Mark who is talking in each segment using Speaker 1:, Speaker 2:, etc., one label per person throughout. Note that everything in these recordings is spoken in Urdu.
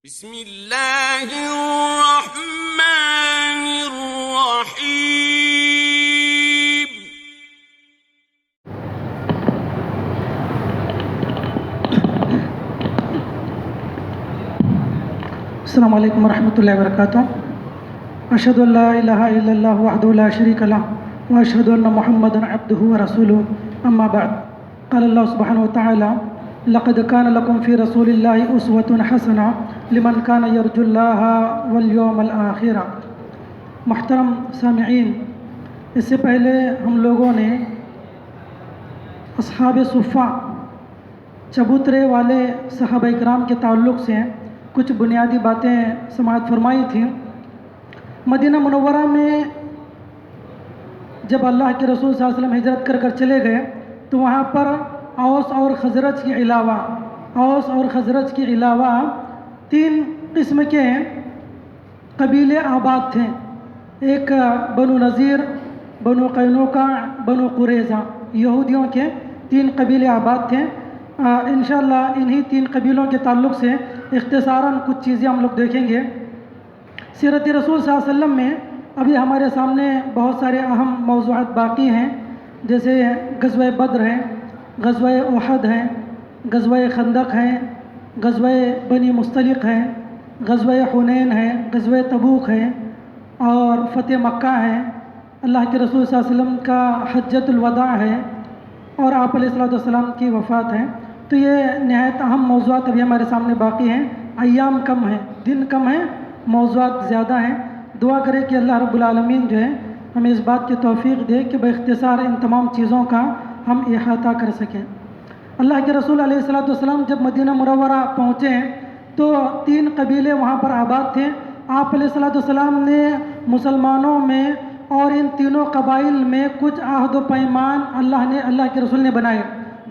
Speaker 1: بسم اللہ الرحمن الرحیم۔
Speaker 2: السلام علیکم ورحمۃ اللہ وبرکاتہ۔ اشہد ان لا الہ الا اللہ وحدہ لا شریک لہ واشہد ان محمدا عبدہ ورسولہ، اما بعد۔ قال اللہ سبحانہ وتعالی: لقد كان لكم في رسول الله اسوة حسنة لمن كان يرجو الله واليوم الآخر۔ محترم سامعین، اس سے پہلے ہم لوگوں نے اصحاب صفہ چبوترے والے صحابہ اکرام کے تعلق سے کچھ بنیادی باتیں سماعت فرمائی تھیں۔ مدینہ منورہ میں جب اللہ کے رسول صلی اللہ علیہ وسلم ہجرت کر چلے گئے تو وہاں پر اوس اور خزرج کے علاوہ 3 قسم کے قبیلے آباد تھے۔ ایک بنو نذیر، بنو قینوقاع، بنو قریظہ، یہودیوں کے 3 قبیلے آباد تھے۔ انشاءاللہ انہی 3 قبیلوں کے تعلق سے اختصاراً کچھ چیزیں ہم لوگ دیکھیں گے۔ سیرت رسول صلی اللہ علیہ وسلم میں ابھی ہمارے سامنے بہت سارے اہم موضوعات باقی ہیں، جیسے غزوہ بدر ہے، غزوہ احد ہے، غزوہ خندق ہے، غزوہ بنی مصطلق ہے، غزوہ حنین ہے، غزوہ تبوک ہے اور فتح مکہ ہے، اللہ کے رسول صلی اللہ علیہ وسلم کا حجۃ الوداع ہے اور آپ علیہ السلام کی وفات ہے۔ تو یہ نہایت اہم موضوعات ابھی ہمارے سامنے باقی ہیں۔ ایام کم ہیں، دن کم ہیں، موضوعات زیادہ ہیں۔ دعا کریں کہ اللہ رب العالمین جو ہے ہمیں اس بات کی توفیق دے کہ باختصار ان تمام چیزوں کا ہم احاطہ کر سکیں۔ اللہ کے رسول علیہ السلام جب مدینہ منورہ پہنچے تو 3 قبیلے وہاں پر آباد تھے۔ آپ علیہ السلام نے مسلمانوں میں اور ان تینوں قبائل میں کچھ عہد و پیمان اللہ کے رسول نے بنائے۔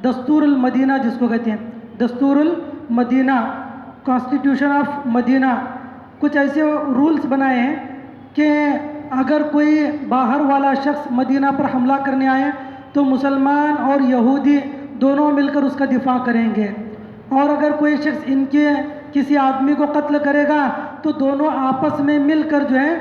Speaker 2: دستور المدینہ جس کو کہتے ہیں، دستور المدینہ، کانسٹیٹیوشن آف مدینہ، کچھ ایسے رولز بنائے ہیں کہ اگر کوئی باہر والا شخص مدینہ پر حملہ کرنے آئے تو مسلمان اور یہودی دونوں مل کر اس کا دفاع کریں گے، اور اگر کوئی شخص ان کے کسی آدمی کو قتل کرے گا تو دونوں آپس میں مل کر جو ہے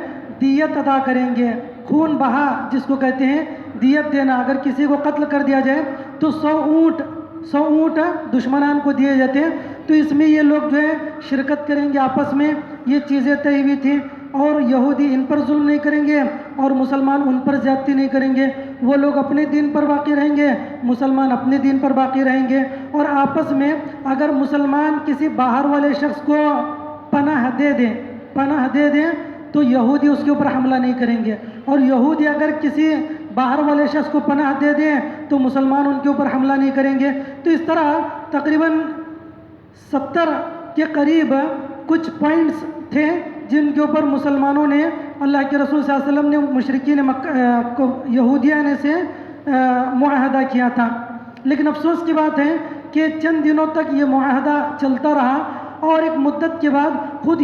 Speaker 2: دیت ادا کریں گے۔ خون بہا جس کو کہتے ہیں، دیت دینا۔ اگر کسی کو قتل کر دیا جائے تو 100 اونٹ دشمنان کو دیے جاتے ہیں۔ تو اس میں یہ لوگ جو ہے شرکت کریں گے آپس میں، یہ چیزیں طے ہوئی تھیں۔ اور یہودی ان پر ظلم نہیں کریں گے اور مسلمان ان پر زیادتی نہیں کریں گے۔ وہ لوگ اپنے دین پر باقی رہیں گے، مسلمان اپنے دین پر باقی رہیں گے۔ اور آپس میں اگر مسلمان کسی باہر والے شخص کو پناہ دے دیں تو یہودی اس کے اوپر حملہ نہیں کریں گے، اور یہودی اگر کسی باہر والے شخص کو پناہ دے دیں تو مسلمان ان کے اوپر حملہ نہیں کریں گے۔ تو اس طرح تقریباً 70 کے قریب کچھ پوائنٹس تھے جن کے اوپر مسلمانوں نے اللہ کے رسول صلی اللہ علیہ وسلم نے مشرکین مکہ یہودیان سے معاہدہ کیا تھا۔ لیکن افسوس کی بات ہے کہ چند دنوں تک یہ معاہدہ چلتا رہا، اور ایک مدت کے بعد خود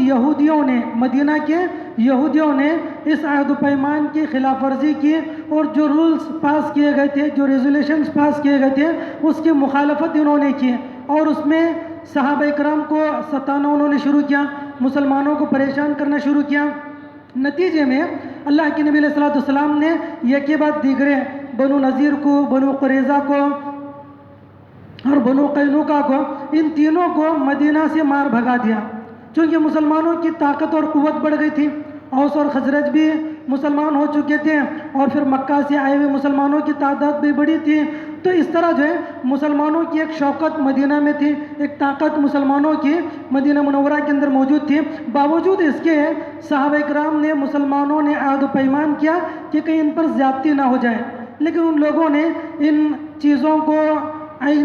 Speaker 2: مدینہ کے یہودیوں نے اس عہد و پیمان کی خلاف ورزی کی، اور جو رولز پاس کیے گئے تھے، جو ریزولیشنز پاس کیے گئے تھے، اس کی مخالفت انہوں نے کی، اور اس میں صحابہ اکرام کو ستانا انہوں نے شروع کیا، مسلمانوں کو پریشان کرنا شروع کیا۔ نتیجے میں اللہ کے نبی علیہ السلام نے یہ کے بعد دیگرے بنو نذیر کو، بنو قریظہ کو اور بنو قینوقاع کو، ان تینوں کو مدینہ سے مار بھگا دیا، چونکہ مسلمانوں کی طاقت اور قوت بڑھ گئی تھی۔ اوس اور خزرج بھی مسلمان ہو چکے تھے، اور پھر مکہ سے آئے ہوئے مسلمانوں کی تعداد بھی بڑی تھی۔ تو اس طرح جو ہے مسلمانوں کی ایک شوکت مدینہ میں تھی، ایک طاقت مسلمانوں کی مدینہ منورہ کے اندر موجود تھی۔ باوجود اس کے صحابہ اکرام نے، مسلمانوں نے عہد و پیمان کیا کہ کہیں ان پر زیادتی نہ ہو جائے، لیکن ان لوگوں نے ان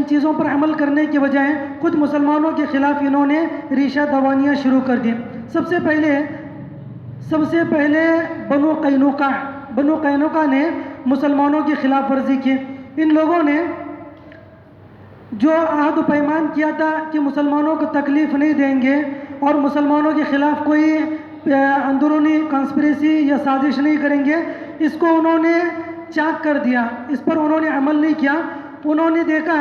Speaker 2: چیزوں پر عمل کرنے کے بجائے خود مسلمانوں کے خلاف انہوں نے ریشہ دوانیاں شروع کر دیں۔ سب سے پہلے بنو قینوقاع نے مسلمانوں کی خلاف ورزی کی۔ ان لوگوں نے جو عہد و پیمان کیا تھا کہ مسلمانوں کو تکلیف نہیں دیں گے اور مسلمانوں کے خلاف کوئی اندرونی کانسپریسی یا سازش نہیں کریں گے، اس کو انہوں نے چاک کر دیا، اس پر انہوں نے عمل نہیں کیا۔ انہوں نے دیکھا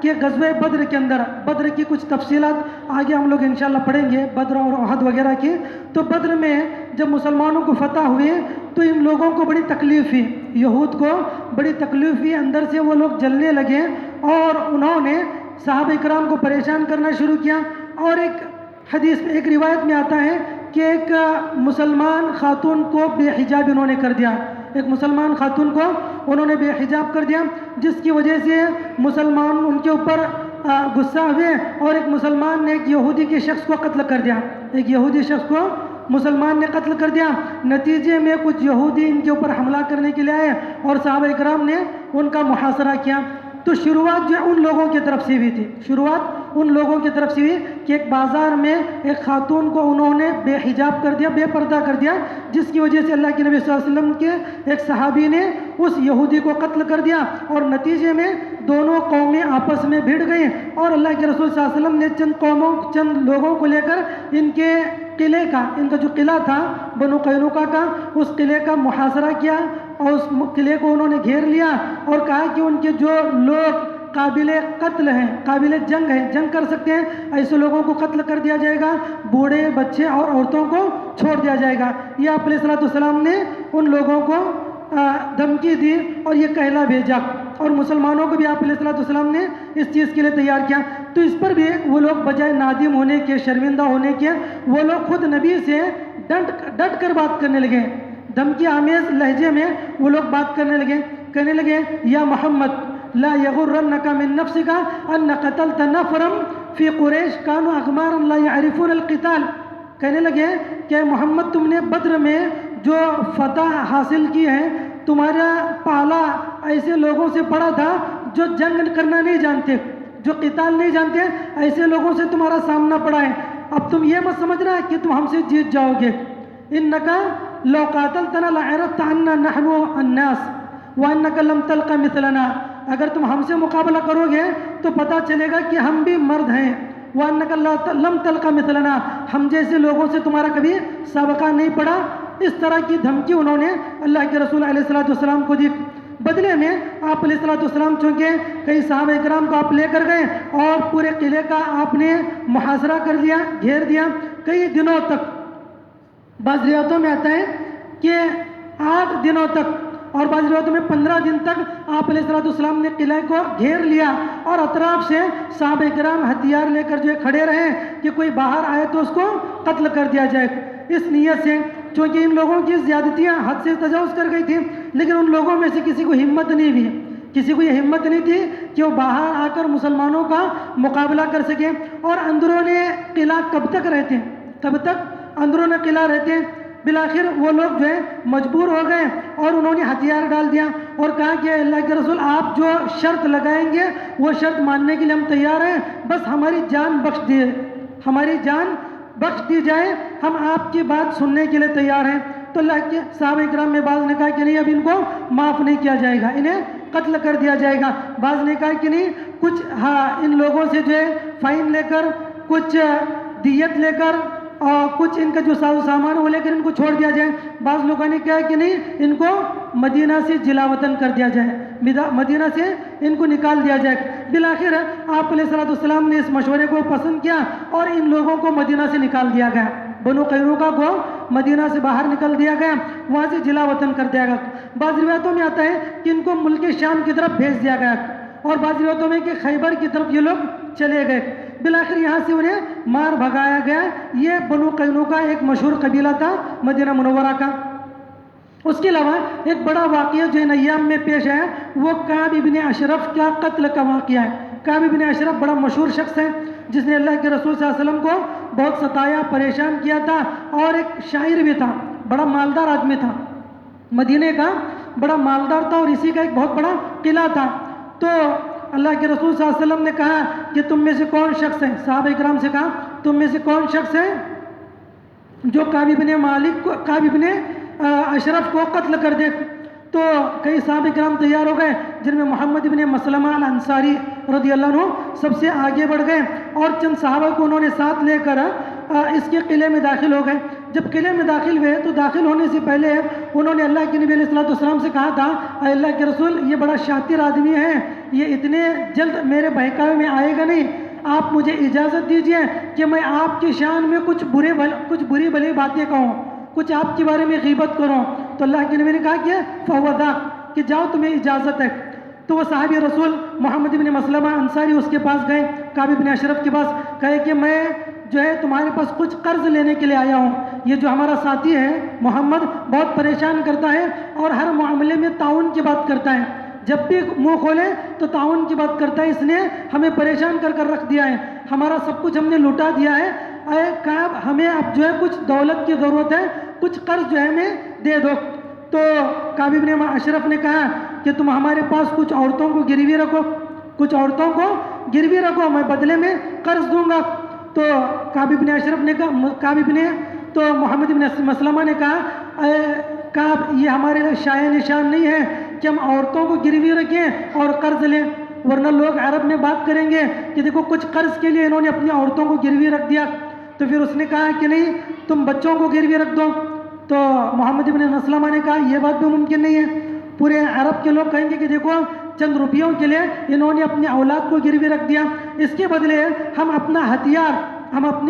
Speaker 2: کہ غزوہ بدر کے اندر بدر کی کچھ تفصیلات آگے ہم لوگ انشاءاللہ پڑھیں گے، بدر اور احد وغیرہ کی. تو بدر میں جب مسلمانوں کو فتح ہوئی تو ان لوگوں کو بڑی تکلیف ہوئی، یہود کو بڑی تکلیف ہوئی، اندر سے وہ لوگ جلنے لگے اور انہوں نے صحابہ کرام کو پریشان کرنا شروع کیا. اور ایک حدیث میں، ایک روایت میں آتا ہے کہ ایک مسلمان خاتون کو بے حجاب انہوں نے کر دیا، ایک مسلمان خاتون کو انہوں نے بے حجاب کر دیا، جس کی وجہ سے مسلمان ان کے اوپر غصہ ہوئے اور ایک مسلمان نے ایک یہودی کے شخص کو قتل کر دیا، ایک یہودی شخص کو مسلمان نے قتل کر دیا. نتیجے میں کچھ یہودی ان کے اوپر حملہ کرنے کے لیے آئے اور صحابہ کرام نے ان کا محاصرہ کیا. تو شروعات جو ان لوگوں کی طرف سے ہوئی تھی، شروعات ان لوگوں کی طرف سے ہوئی کہ ایک بازار میں ایک خاتون کو انہوں نے بے حجاب کر دیا، بے پردہ کر دیا، جس کی وجہ سے اللہ کے نبی صلی اللہ علیہ وسلم کے ایک صحابی نے اس یہودی کو قتل کر دیا اور نتیجے میں دونوں قومیں آپس میں بھڑ گئیں اور اللہ کے رسول صلی اللہ علیہ وسلم نے چند لوگوں کو لے کر ان کے قلعے کا، ان کا جو قلعہ تھا بنو قینوقہ کا، اس قلعے کا محاصرہ کیا اور اس قلعے کو انہوں نے گھیر لیا اور کہا کہ ان کے جو لوگ قابل قتل ہیں، قابل جنگ ہیں، جنگ کر سکتے ہیں، ایسے لوگوں کو قتل کر دیا جائے گا، بوڑھے بچے اور عورتوں کو چھوڑ دیا جائے گا. یہ آپ علیہ الصلوۃ والسلام نے ان لوگوں کو دھمکی دی اور یہ کہلا بھیجا اور مسلمانوں کو بھی آپ علیہ الصلوۃ والسلام نے اس چیز کے لیے تیار کیا. تو اس پر بھی وہ لوگ بجائے نادم ہونے کے، شرمندہ ہونے کے، وہ لوگ خود نبی سے ڈٹ کر بات کرنے لگے، دھمکی آمیز لہجے میں وہ لوگ بات کرنے لگے، کہنے لگے یا محمد لا یغرنک من نفسک ان قتلت نفرا فی قریش کانوا اغمارا لا یعرفون القتال. کہنے لگے کہ محمد تم نے بدر میں جو فتح حاصل کی ہے، تمہارا پالا ایسے لوگوں سے پڑا تھا جو جنگ کرنا نہیں جانتے، جو قتال نہیں جانتے، ایسے لوگوں سے تمہارا سامنا پڑا ہے. اب تم یہ مت سمجھنا کہ تم ہم سے جیت جاؤ گے. انکا لو قاتلتنا لعرفت عنا نحن الناس وانک لم تلق مثلنا. اگر تم ہم سے مقابلہ کرو گے تو پتہ چلے گا کہ ہم بھی مرد ہیں. وَأَنَّكَ لَمْ تَلْقَ مِثْلَنَا، ہم جیسے لوگوں سے تمہارا کبھی سابقہ نہیں پڑا. اس طرح کی دھمکی انہوں نے اللہ کے رسول علیہ الصلوۃ والسلام کو دی. بدلے میں آپ علیہ الصلوۃ والسلام چونکہ کئی صحابہ کرام کو آپ لے کر گئے اور پورے قلعے کا آپ نے محاصرہ کر دیا، گھیر دیا کئی دنوں تک. بعض روایتوں میں آتا ہے کہ 8 دنوں تک اور بعض روایتوں میں 15 دن تک آپ علیہ الصلوۃ والسلام نے قلعے کو گھیر لیا اور اطراف سے صحابہ کرام ہتھیار لے کر جو کھڑے رہے کہ کوئی باہر آئے تو اس کو قتل کر دیا جائے. اس نیت سے، چونکہ ان لوگوں کی زیادتیاں حد سے تجاوز کر گئی تھی، لیکن ان لوگوں میں سے کسی کو ہمت نہیں ہوئی، کسی کو یہ ہمت نہیں تھی کہ وہ باہر آ کر مسلمانوں کا مقابلہ کر سکیں. اور اندرون قلعہ کب تک رہتے ہیں، کب تک اندرون قلعہ رہتے ہیں. بالآخر وہ لوگ جو ہے مجبور ہو گئے اور انہوں نے ہتھیار ڈال دیا اور کہا کہ اللہ کے رسول آپ جو شرط لگائیں گے وہ شرط ماننے کے لیے ہم تیار ہیں، بس ہماری جان بخش دیے، ہماری جان بخش دی جائے، ہم آپ کی بات سننے کے لیے تیار ہیں. تو اللہ کے صحابہ کرام میں بعض نے کہا کہ نہیں اب ان کو معاف نہیں کیا جائے گا، انہیں قتل کر دیا جائے گا. بعض نے کہا کہ نہیں کچھ ان لوگوں سے جو ہے فائن لے کر، کچھ دیت لے کر اور کچھ ان کا جو سامان وہ لے کر ان کو چھوڑ دیا جائے. بعض لوگوں نے کہا کہ نہیں ان کو مدینہ سے جلا وطن کر دیا جائے، مدینہ سے ان کو نکال دیا جائے. بالآخر آپ علیہ الصلوۃ والسلام نے اس مشورے کو پسند کیا اور ان لوگوں کو مدینہ سے نکال دیا گیا. بنو قینوقہ کو مدینہ سے باہر نکال دیا گیا، وہاں سے جلا وطن کر دیا گیا. بعض روایتوں میں آتا ہے کہ ان کو ملک شام کی طرف بھیج دیا گیا اور بعض روایتوں میں کہ خیبر کی طرف یہ لوگ چلے گئے. بالآخر یہاں سے انہیں مار بھگایا گیا. یہ بنو قینوقہ ایک مشہور قبیلہ تھا مدینہ منورہ کا. اس کے علاوہ ایک بڑا واقعہ جو ان ایام میں پیش آیا وہ کعب ابن اشرف کا قتل کا واقعہ ہے. کعب ابن اشرف بڑا مشہور شخص ہے جس نے اللہ کے رسول صلی اللہ علیہ وسلم کو بہت ستایا، پریشان کیا تھا اور ایک شاعر بھی تھا، بڑا مالدار آدمی تھا، مدینے کا بڑا مالدار تھا اور اسی کا ایک بہت بڑا قلعہ تھا. تو اللہ کے رسول صلی اللہ علیہ وسلم نے کہا کہ تم میں سے کون شخص ہے، صحابہ کرام سے کہا تم میں سے کون شخص ہے جو کعب ابن اشرف کو قتل کر دے. تو کئی صحابہ کرام تیار ہو گئے جن میں محمد ابن مسلمہ الانصاری رضی اللہ عنہ سب سے آگے بڑھ گئے اور چند صحابہ کو انہوں نے ساتھ لے کر اس کے قلعے میں داخل ہو گئے. جب قلعے میں داخل ہوئے تو داخل ہونے سے پہلے انہوں نے اللہ کے نبی علیہ السلام سے کہا تھا، اے اللہ کے رسول، یہ بڑا شاطر آدمی ہے، یہ اتنے جلد میرے بہکاوے میں آئے گا نہیں، آپ مجھے اجازت دیجئے کہ میں آپ کی شان میں کچھ بری بھلی باتیں کہوں، کچھ آپ کے بارے میں غیبت کروں۔ تو اللہ کے نبی نے کہا کہ فَهُوَ ذَاكَ، کہ جاؤ تمہیں اجازت ہے۔ تو وہ صحابی رسول محمد بن مسلمہ انصاری اس کے پاس گئے، کعب بن اشرف کے پاس، کہے کہ میں جو ہے تمہارے پاس کچھ قرض لینے کے لیے آیا ہوں، یہ جو ہمارا ساتھی ہے محمد بہت پریشان کرتا ہے اور ہر معاملے میں تعاون کی بات کرتا ہے، جب بھی منہ کھولے تو تعاون کی بات کرتا ہے، اس نے ہمیں پریشان کر رکھ دیا ہے، ہمارا سب کچھ ہم نے لوٹا دیا ہے، اے کعب ہمیں اب جو ہے کچھ دولت کی ضرورت ہے، کچھ قرض جو ہے ہمیں دے دو۔ تو کعب بن اشرف نے کہا کہ تم ہمارے پاس کچھ عورتوں کو گروی رکھو، کچھ عورتوں کو گروی رکھو، میں بدلے میں قرض دوں گا۔ تو کعب بن اشرف نے کہا، تو محمد بن مسلمہ نے کہا، اے کعب، یہ ہمارے لیے شائع نشان نہیں ہے کہ ہم عورتوں کو گروی رکھیں اور قرض لیں، ورنہ لوگ عرب میں بات کریں گے کہ دیکھو کچھ قرض کے لیے انہوں نے اپنی عورتوں کو گروی رکھ دیا۔ تو پھر اس نے کہا کہ نہیں، تم بچوں کو گروی رکھ دو۔ تو محمد بن مسلمہ نے کہا یہ بات بھی ممکن نہیں ہے، پورے عرب کے لوگ کہیں گے کہ دیکھو چند روپیوں کے لیے انہوں نے اپنی اولاد کو گروی رکھ دیا، اس کے بدلے ہم اپنے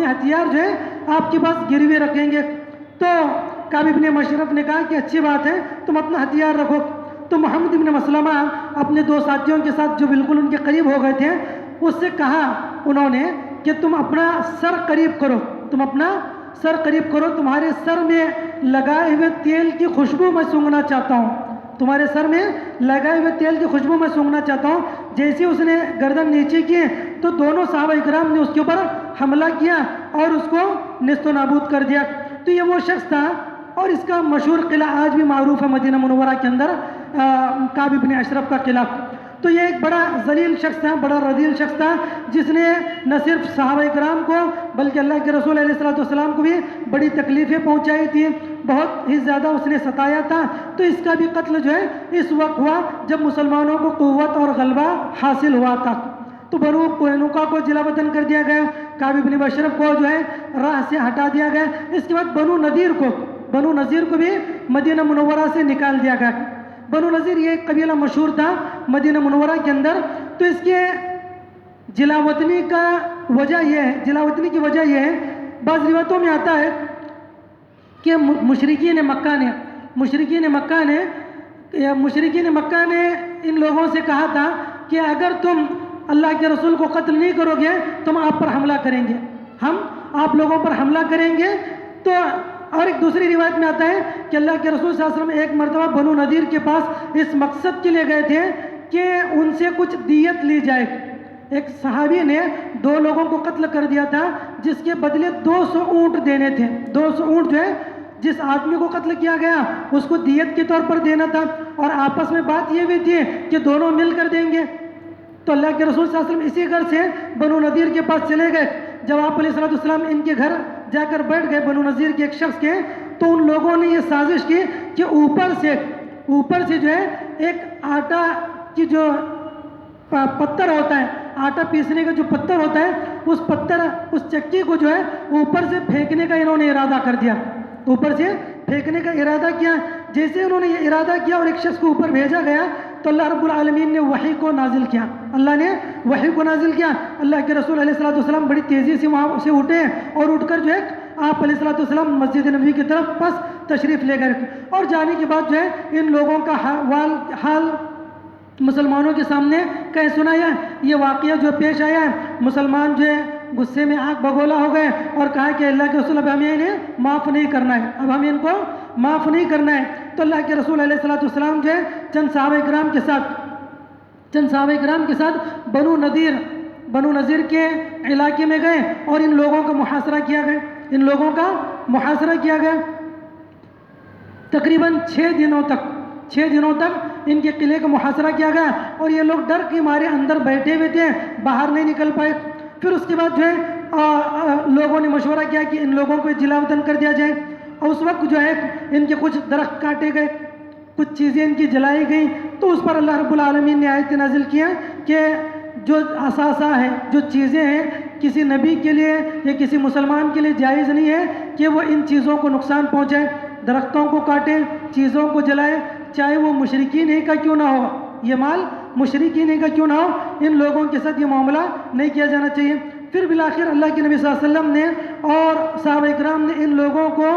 Speaker 2: ہتھیار جو ہے آپ کے پاس گروی رکھیں گے۔ تو کعب بن اشرف نے کہا کہ اچھی بات ہے، تم اپنا ہتھیار رکھو۔ تو محمد بن مسلمہ اپنے دو ساتھیوں کے ساتھ جو بالکل ان کے قریب ہو گئے تھے، اس سے کہا انہوں نے کہ تم اپنا سر قریب کرو، تمہارے سر میں لگائے ہوئے تیل کی خوشبو میں سونگھنا چاہتا ہوں، تمہارے سر میں لگائے ہوئے تیل کی خوشبو میں سونگھنا چاہتا ہوں۔ جیسے اس نے گردن نیچے کی تو دونوں صحابہ اکرام نے اس کے اوپر حملہ کیا اور اس کو نیست و نابود کر دیا۔ تو یہ وہ شخص تھا، اور اس کا مشہور قلعہ آج بھی معروف ہے مدینہ منورہ کے اندر، کعب بن اشرف کا قلعہ۔ تو یہ ایک بڑا ذلیل شخص تھا، بڑا رذیل شخص تھا، جس نے نہ صرف صحابہ کرام کو بلکہ اللہ کے رسول علیہ السلام کو بھی بڑی تکلیفیں پہنچائی تھی، بہت ہی زیادہ اس نے ستایا تھا۔ تو اس کا بھی قتل جو ہے اس وقت ہوا جب مسلمانوں کو قوت اور غلبہ حاصل ہوا تھا۔ تو بنو قینقاع کو جلا وطن کر دیا گیا، کعب بن اشرف کو جو ہے راہ سے ہٹا دیا گیا۔ اس کے بعد بنو نذیر کو بھی مدینہ منورہ سے نکال دیا گیا۔ بنو نذیر یہ ایک قبیلہ مشہور تھا مدینہ منورہ کے اندر۔ تو اس کے جلا وطنی کی وجہ یہ ہے، بعض روایتوں میں آتا ہے کہ مشرکین مکہ نے ان لوگوں سے کہا تھا کہ اگر تم اللہ کے رسول کو قتل نہیں کرو گے تو ہم آپ پر حملہ کریں گے، ہم آپ لوگوں پر حملہ کریں گے۔ تو اور ایک دوسری روایت میں آتا ہے کہ اللہ کے رسول صلی اللہ علیہ وسلم ایک مرتبہ بنو نذیر کے پاس اس مقصد کے لیے گئے تھے کہ ان سے کچھ دیت لی جائے۔ ایک صحابی نے 2 لوگوں کو قتل کر دیا تھا، جس کے بدلے 200 اونٹ دینے تھے۔ 200 اونٹ جو ہے جس آدمی کو قتل کیا گیا اس کو دیت کے طور پر دینا تھا، اور آپس میں بات یہ بھی تھی کہ دونوں مل کر دیں گے۔ تو اللہ کے رسول صلی اللہ علیہ وسلم اسی گھر سے بنو نذیر کے پاس چلے گئے۔ جب آپ علیہ السلام ان کے گھر جا کر بیٹھ گئے بنو نذیر کے ایک شخص کے، تو ان لوگوں نے یہ سازش کی کہ اوپر سے جو ہے ایک آٹا کی جو پتھر ہوتا ہے، آٹا پیسنے کا جو پتھر ہوتا ہے، اس چکی کو جو ہے اوپر سے پھینکنے کا انہوں نے ارادہ کر دیا، اوپر سے پھینکنے کا ارادہ کیا۔ جیسے انہوں نے یہ ارادہ کیا اور ایک شخص کو اوپر بھیجا گیا تو اللہ رب العالمین نے وحی کو نازل کیا، اللہ کے رسول علیہ السلام بڑی تیزی سے وہاں سے اٹھے اور اٹھ کر جو ہے آپ علیہ السلام مسجد نبوی کی طرف پس تشریف لے گئے، اور جانے کے بعد جو ہے ان لوگوں کا حال مسلمانوں کے سامنے کہہ سنایا۔ یہ واقعہ جو پیش آیا ہے، مسلمان جو ہے غصے میں آگ بگولا ہو گئے اور کہا کہ اللہ کے رسول اب ہمیں انہیں معاف نہیں کرنا ہے، اب ہمیں ان کو معاف نہیں کرنا ہے۔ تو اللہ کے رسول علیہ السلام جو ہے چند صحابہ کرام کے ساتھ بنو نذیر کے علاقے میں گئے اور ان لوگوں کا محاصرہ کیا گیا۔ تقریباً 6 دنوں تک ان کے قلعے کا محاصرہ کیا گیا، اور یہ لوگ ڈر کے مارے اندر بیٹھے ہوئے تھے، باہر نہیں نکل پائے۔ پھر اس کے بعد جو ہے لوگوں نے مشورہ کیا کہ ان لوگوں کو جلا وطن کر دیا جائے، اور اس وقت جو ہے ان کے کچھ درخت کاٹے گئے، کچھ چیزیں ان کی جلائی گئیں۔ تو اس پر اللہ رب العالمین نے آیت نازل کیا کہ جو اثاثہ ہے، جو چیزیں ہیں کسی نبی کے لیے یا کسی مسلمان کے لیے جائز نہیں ہے کہ وہ ان چیزوں کو نقصان پہنچائے، درختوں کو کاٹے، چیزوں کو جلائے، چاہے وہ مشرکین ہی کا کیوں نہ ہو، یہ مال مشرکین ہی کا کیوں نہ ہو، ان لوگوں کے ساتھ یہ معاملہ نہیں کیا جانا چاہیے۔ پھر بالآخر اللہ کے نبی صلی اللہ علیہ وسلم نے اور صحابہ کرام نے ان لوگوں کو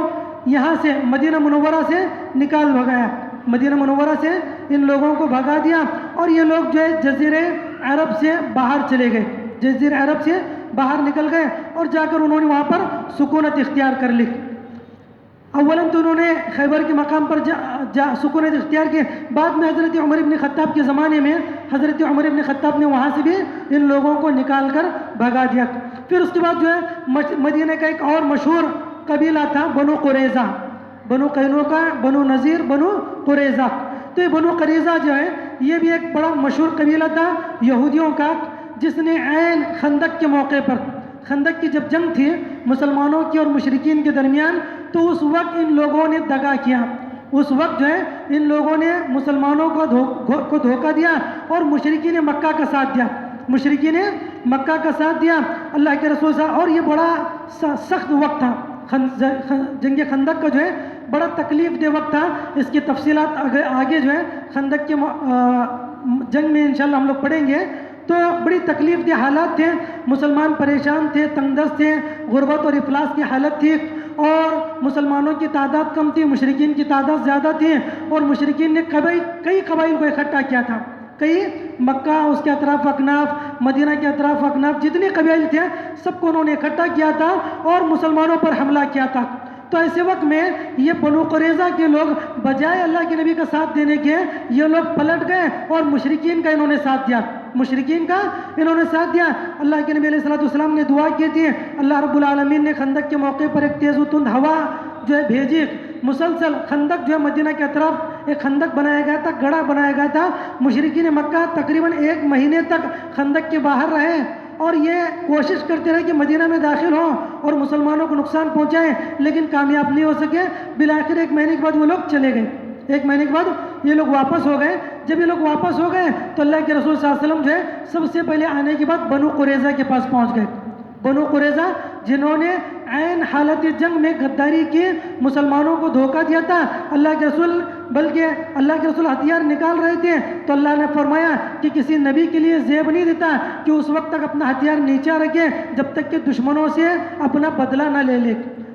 Speaker 2: یہاں سے مدینہ منورہ سے نکال بھگایا، مدینہ منورہ سے ان لوگوں کو بھگا دیا، اور یہ لوگ جو ہے جزیرہ عرب سے باہر چلے گئے، جزیرہ عرب سے باہر نکل گئے اور جا کر انہوں نے وہاں پر سکونت اختیار کر لی۔ اولاً تو انہوں نے خیبر کے مقام پر سکونت اختیار کی، بعد میں حضرت عمر ابن خطاب کے زمانے میں حضرت عمر ابن خطاب نے وہاں سے بھی ان لوگوں کو نکال کر بھگا دیا۔ پھر اس کے بعد جو ہے مدینہ کا ایک اور مشہور قبیلہ تھا بنو قریظہ، بنو قینوقا، بنو نذیر، بنو قریظہ۔ تو یہ بنو قریظہ جو ہے یہ بھی ایک بڑا مشہور قبیلہ تھا یہودیوں کا، جس نے عین خندق کے موقع پر، خندق کی جب جنگ تھی مسلمانوں کی اور مشرکین کے درمیان، تو اس وقت ان لوگوں نے دغا کیا، اس وقت جو ہے ان لوگوں نے مسلمانوں کو دھوکہ دیا اور مشرکین مکہ کا ساتھ دیا، مشرکین مکہ کا ساتھ دیا اللہ کے رسول صاحب۔ اور یہ بڑا سخت وقت تھا، جنگ خندق کا جو ہے بڑا تکلیف دہ وقت تھا۔ اس کی تفصیلات آگے جو ہے خندق کے جنگ میں انشاءاللہ ہم لوگ پڑھیں گے۔ تو بڑی تکلیف دہ حالات تھے، مسلمان پریشان تھے، تنگ دست تھے، غربت اور افلاس کی حالت تھی، اور مسلمانوں کی تعداد کم تھی، مشرکین کی تعداد زیادہ تھی، اور مشرکین نے کئی قبائل کو اکٹھا کیا تھا، کئی مکہ، اس کے اطراف اکناف، مدینہ کے اطراف اکناف، جتنے قبائل تھے سب کو انہوں نے اکٹھا کیا تھا اور مسلمانوں پر حملہ کیا تھا۔ تو ایسے وقت میں یہ بنو قریظہ کے لوگ بجائے اللہ کے نبی کا ساتھ دینے کے یہ لوگ پلٹ گئے اور مشرکین کا انہوں نے ساتھ دیا، مشرکین کا انہوں نے ساتھ دیا۔ اللہ کے نبی علیہ السلام نے دعا کی تھی، اللہ رب العالمین نے خندق کے موقع پر ایک تیز و تند ہوا جو ہے بھیجی، مسلسل خندق جو ہے مدینہ کے اطراف ایک خندق بنایا گیا تھا، گڑھا بنایا گیا تھا۔ مشرکین مکہ تقریباً 1 مہینے تک خندق کے باہر رہے اور یہ کوشش کرتے رہے کہ مدینہ میں داخل ہوں اور مسلمانوں کو نقصان پہنچائیں، لیکن کامیاب نہیں ہو سکے۔ بالآخر 1 مہینے کے بعد وہ لوگ چلے گئے، 1 مہینے کے بعد یہ لوگ واپس ہو گئے۔ جب یہ لوگ واپس ہو گئے تو اللہ کے رسول صلی اللہ علیہ وسلم جو ہے سب سے پہلے آنے کے بعد بنو قریظہ کے پاس پہنچ گئے، بنو قریظہ جنہوں نے عین حالت جنگ میں غداری کی، مسلمانوں کو دھوکہ دیا تھا۔ اللہ کے رسول ہتھیار نکال رہے تھے تو اللہ نے فرمایا کہ کسی نبی کے لیے زیب نہیں دیتا کہ اس وقت تک اپنا ہتھیار نیچے رکھے جب تک کہ دشمنوں سے اپنا بدلہ نہ لے لے۔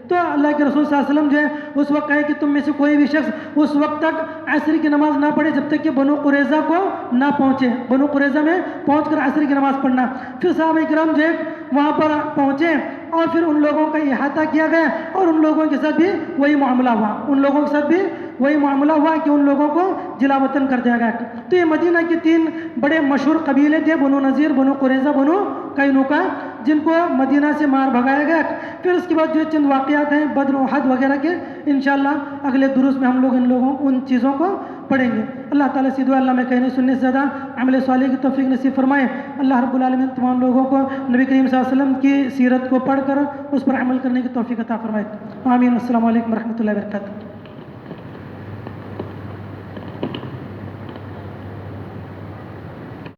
Speaker 2: تو اللہ کے رسول صلی اللہ علیہ وسلم جو ہے اس وقت کہے کہ تم میں سے کوئی بھی شخص اس وقت تک عصر کی نماز نہ پڑھے جب تک کہ بنو قریظہ کو نہ پہنچے، بنو قریظہ میں پہنچ کر عصر کی نماز پڑھنا۔ پھر صحابہ کرام جو ہے وہاں پر پہنچے اور پھر ان لوگوں کا احاطہ کیا گیا اور ان لوگوں کے ساتھ بھی وہی معاملہ ہوا، ان لوگوں کے ساتھ بھی وہی معاملہ ہوا کہ ان لوگوں کو جلا وطن کر دیا گیا۔ تو یہ مدینہ کے 3 بڑے مشہور قبیلے تھے، بنو نذیر، بنو قریظہ، بنو قینوقا، جن کو مدینہ سے مار بھگایا گیا۔ پھر اس کے بعد جو چند واقعات ہیں بدر و احد وغیرہ کے، انشاءاللہ اگلے دروس میں ہم لوگ ان چیزوں کو پڑھیں گے۔ اللہ تعالیٰ سے دعا اللہ میں کہنے سننے سے زیادہ عمل صالح کی توفیق نصیب فرمائے۔ اللہ رب العالمین تمام لوگوں کو نبی کریم صلی اللہ علیہ وسلم کی سیرت کو پڑھ کر اس پر عمل کرنے کی توفیق عطا فرمائے۔ آمین۔ السلام علیکم ورحمۃ اللہ وبرکاتہ۔